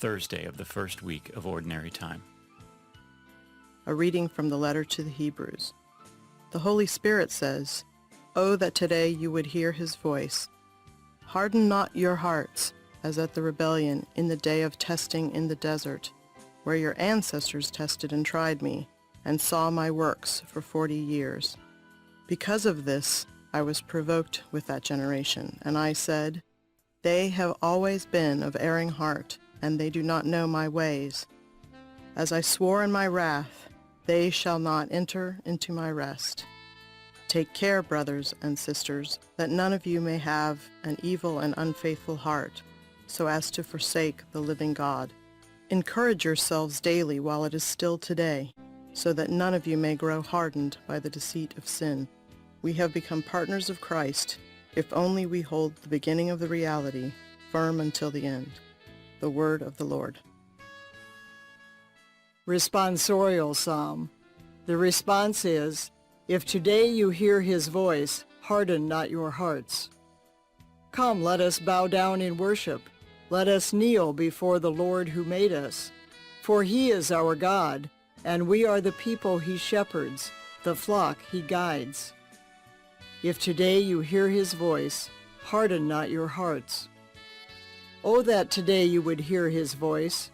Thursday of the first week of Ordinary Time. A reading from the letter to the Hebrews. The Holy Spirit says, "Oh, that today you would hear his voice. Harden not your hearts, as at the rebellion in the day of testing in the desert, where your ancestors tested and tried me, and saw my works for 40 years. Because of this I was provoked with that generation, and I said, they have always been of erring heart, and they do not know my ways. As I swore in my wrath, they shall not enter into my rest. Take care, brothers and sisters, that none of you may have an evil and unfaithful heart, so as to forsake the living God. Encourage yourselves daily while it is still today, so that none of you may grow hardened by the deceit of sin. We have become partners of Christ, if only we hold the beginning of the reality firm until the end." The word of the Lord. Responsorial Psalm. The response is, "If today you hear his voice, harden not your hearts." Come, let us bow down in worship. Let us kneel before the Lord who made us. For he is our God, and we are the people he shepherds, the flock he guides. If today you hear his voice, harden not your hearts. Oh, that today you would hear his voice.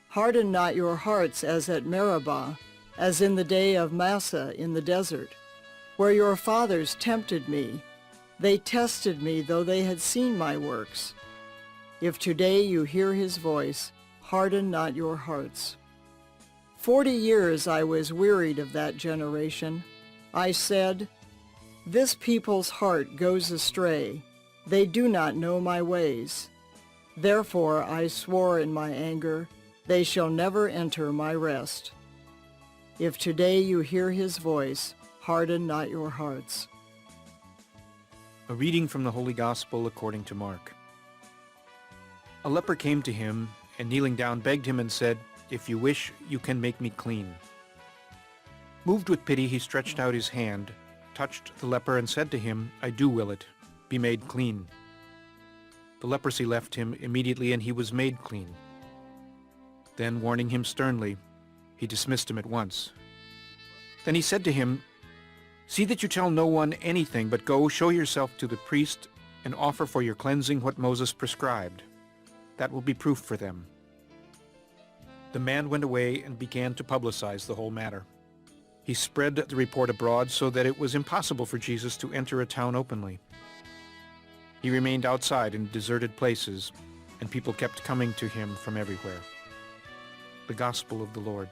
Harden not your hearts as at Meribah, as in the day of Massah in the desert, where your fathers tempted me. They tested me, though they had seen my works. If today you hear his voice, harden not your hearts. 40 years I was wearied of that generation. I said, this people's heart goes astray. They do not know my ways. Therefore I swore in my anger, they shall never enter my rest. If today you hear his voice, harden not your hearts. A reading from the Holy Gospel according to Mark. A leper came to him, and kneeling down begged him and said, "If you wish, you can make me clean." Moved with pity, he stretched out his hand, touched the leper, and said to him, "I do will it. Be made clean." The leprosy left him immediately, and he was made clean. Then, warning him sternly, he dismissed him at once. Then he said to him, "See that you tell no one anything, but go, show yourself to the priest, and offer for your cleansing what Moses prescribed. That will be proof for them." The man went away and began to publicize the whole matter. He spread the report abroad so that it was impossible for Jesus to enter a town openly. He remained outside in deserted places, and people kept coming to him from everywhere. The Gospel of the Lord.